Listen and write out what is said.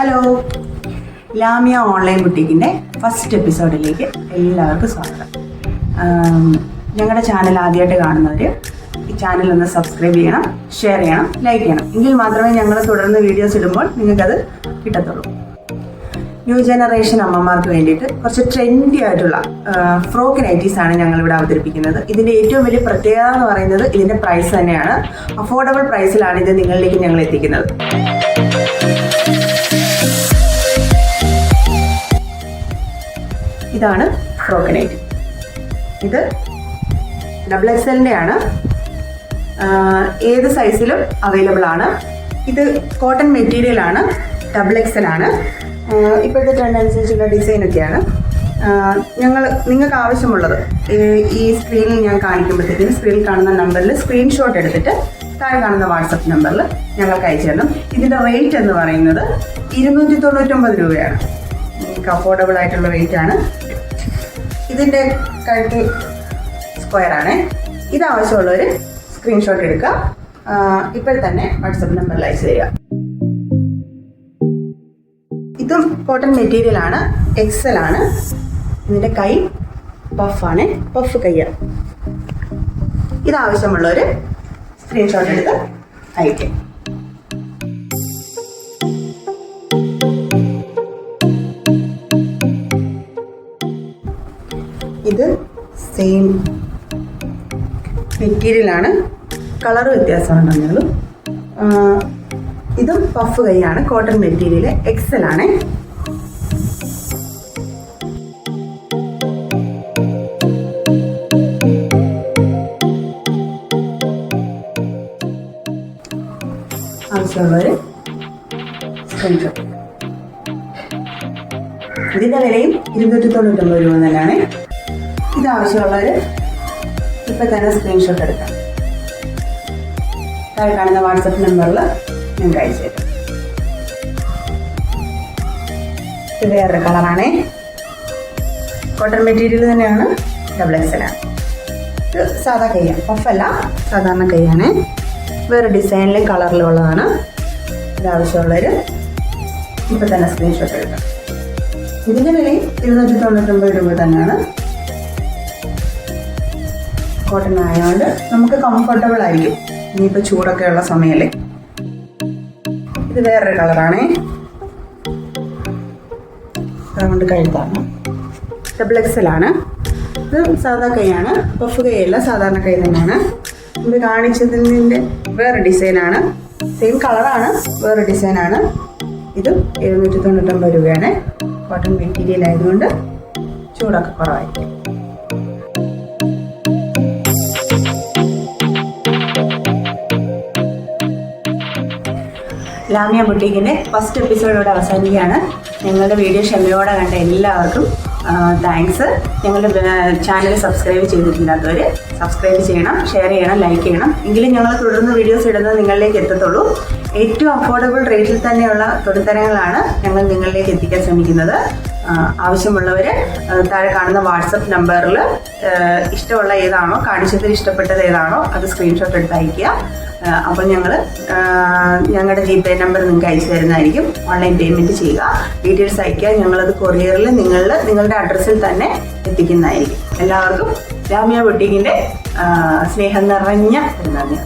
Hello, ലാമിയ online ബുട്ടീക്കിൻ്റെ first എപ്പിസോഡിലേക്ക് എല്ലാവർക്കും സ്വാഗതം. ഞങ്ങളുടെ ചാനൽ ആദ്യമായിട്ട് കാണുന്നവർ ഈ ചാനൽ ഒന്ന് സബ്സ്ക്രൈബ് ചെയ്യണം, ഷെയർ ചെയ്യണം, ലൈക്ക് ചെയ്യണം. എങ്കിൽ മാത്രമേ ഞങ്ങൾ തുടർന്ന് വീഡിയോസ് ഇടുമ്പോൾ നിങ്ങൾക്കത് കിട്ടത്തുള്ളൂ. ന്യൂ ജനറേഷൻ അമ്മമാർക്ക് വേണ്ടിയിട്ട് കുറച്ച് ട്രെൻഡി ആയിട്ടുള്ള ഫ്രോക്ക് നൈറ്റീസാണ് ഞങ്ങളിവിടെ അവതരിപ്പിക്കുന്നത്. ഇതിൻ്റെ ഏറ്റവും വലിയ പ്രത്യേകത എന്ന് പറയുന്നത് ഇതിൻ്റെ പ്രൈസ് തന്നെയാണ്. അഫോർഡബിൾ പ്രൈസിലാണ് ഇത് നിങ്ങളിലേക്ക് ഞങ്ങൾ എത്തിക്കുന്നത്. ഇതാണ് ഫ്രോക്ക് നൈറ്റി. ഇത് XXL ആണ്. ഏത് സൈസിലും അവൈലബിൾ ആണ്. ഇത് കോട്ടൺ മെറ്റീരിയൽ ആണ്. XXL ആണ്. ഇപ്പോഴത്തെ ട്രെൻഡ് അനുസരിച്ചുള്ള ഡിസൈനൊക്കെയാണ്. നിങ്ങൾക്ക് ആവശ്യമുള്ളത് ഈ സ്ക്രീനിൽ ഞാൻ കാണിക്കുമ്പോഴത്തേക്കും സ്ക്രീനിൽ കാണുന്ന നമ്പറിൽ സ്ക്രീൻഷോട്ട് എടുത്തിട്ട് താഴെ കാണുന്ന വാട്സപ്പ് നമ്പറിൽ ഞങ്ങൾക്ക് അയച്ചു തരണം. ഇതിൻ്റെ റേറ്റ് എന്ന് പറയുന്നത് 299 രൂപയാണ്. നിങ്ങൾക്ക് അഫോർഡബിൾ ആയിട്ടുള്ള റേറ്റ് ആണ്. ഇതിൻ്റെ കഴുത്ത് സ്ക്വയറാണ്. ഇതാവശ്യമുള്ളവർ സ്ക്രീൻഷോട്ട് എടുക്കുക. ഇപ്പോൾ തന്നെ വാട്സപ്പ് നമ്പറിൽ അയച്ചു തരിക. ഇതും കോട്ടൺ മെറ്റീരിയൽ ആണ്. XL ആണ്. ഇതിൻ്റെ കൈ പഫാണ്, പഫ് കയ്യാണ്. ഇതാവശ്യമുള്ളവർ സ്ക്രീൻഷോട്ട് എടുത്ത് അയക്കും. ഇത് സെയിം മെറ്റീരിയലാണ്. കളർ വ്യത്യാസമുണ്ടെന്നുള്ളൂ. ഇതും പഫ് കൈയാണ്. കോട്ടൺ മെറ്റീരിയൽ XL ആണ്. ആവശ്യമുള്ളവർ സ്ക്രീൻഷോട്ട്. ഇതിൻ്റെ വിലയും 299 രൂപ തന്നെയാണ്. ഇതാവശ്യമുള്ളവർ ഇപ്പം തന്നെ സ്ക്രീൻഷോട്ട് എടുക്കാം. താഴെ കാണുന്ന വാട്സപ്പ് നമ്പറിൽ നിങ്ങൾക്ക് അയച്ചു തരാം. ഇത് വേറൊരു കളറാണേ. കോട്ടൺ മെറ്റീരിയൽ തന്നെയാണ്. XXL ആണ്. ഇത് സാധാ കൈയാണ്, പഫല്ല, സാധാരണ കൈയാണ്. വേറെ ഡിസൈനിലും കളറിലും ഉള്ളതാണ്. ഇതാവശ്യമുള്ളവർ ഇപ്പം തന്നെ സ്ക്രീൻഷോട്ട് എടുക്കാം. ഇതിൻ്റെ വിലയും 299 രൂപ തന്നെയാണ്. കോട്ടൺ ആയതുകൊണ്ട് നമുക്ക് കംഫർട്ടബിൾ ആയിരിക്കും. ഇനിയിപ്പോൾ ചൂടൊക്കെ ഉള്ള സമയമല്ലേ. ഇത് വേറൊരു കളറാണേ. അതുകൊണ്ട് കഴുത്താണ്. XXL ആണ്. ഇത് സാധാ കൈയാണ്, പഫ് കൈയല്ല, സാധാരണ കൈ തന്നെയാണ്. ഇത് കാണിച്ചതിൻ്റെ വേറെ ഡിസൈനാണ്. സെയിം കളറാണ്, വേറെ ഡിസൈനാണ്. ഇത് 299 രൂപയാണ്. കോട്ടൺ മെറ്റീരിയൽ ആയതുകൊണ്ട് ചൂടൊക്കെ കുറവായിരിക്കും. ലാമിയ ബുട്ടീക്കിൻ്റെ ഫസ്റ്റ് എപ്പിസോഡോടെ അവസാനിക്കുകയാണ്. ഞങ്ങളുടെ വീഡിയോ ക്ഷമയോടെ കണ്ട എല്ലാവർക്കും താങ്ക്സ്. ഞങ്ങളുടെ ചാനൽ സബ്സ്ക്രൈബ് ചെയ്തിട്ടില്ലാത്തവർ സബ്സ്ക്രൈബ് ചെയ്യണം, ഷെയർ ചെയ്യണം, ലൈക്ക് ചെയ്യണം. എങ്കിലും ഞങ്ങൾ തുടർന്ന് വീഡിയോസ് ഇടുന്നത് നിങ്ങളിലേക്ക് എത്തത്തുള്ളൂ. ഏറ്റവും അഫോർഡബിൾ റേറ്റിൽ തന്നെയുള്ള തുണിത്തരങ്ങളാണ് ഞങ്ങൾ നിങ്ങളിലേക്ക് എത്തിക്കാൻ ശ്രമിക്കുന്നത്. ആവശ്യമുള്ളവർ താഴെ കാണുന്ന വാട്സപ്പ് നമ്പറിൽ ഇഷ്ടമുള്ള ഏതാണോ, കാണിച്ചതിൽ ഇഷ്ടപ്പെട്ടത് ഏതാണോ അത് സ്ക്രീൻഷോട്ട് എടുത്ത് അയയ്ക്കുക. അപ്പോൾ ഞങ്ങൾ ഞങ്ങളുടെ GPay നമ്പർ നിങ്ങൾക്ക് അയച്ചു തരുന്നതായിരിക്കും. ഓൺലൈൻ പേയ്മെൻറ്റ് ചെയ്യുക, ഡീറ്റെയിൽസ് അയയ്ക്കുക. ഞങ്ങളത് കൊറിയറിൽ നിങ്ങളുടെ അഡ്രസ്സിൽ തന്നെ എത്തിക്കുന്നതായിരിക്കും. എല്ലാവർക്കും ലാമിയ ബുട്ടീക്കിൻ്റെ സ്നേഹം നിറഞ്ഞ നന്ദി.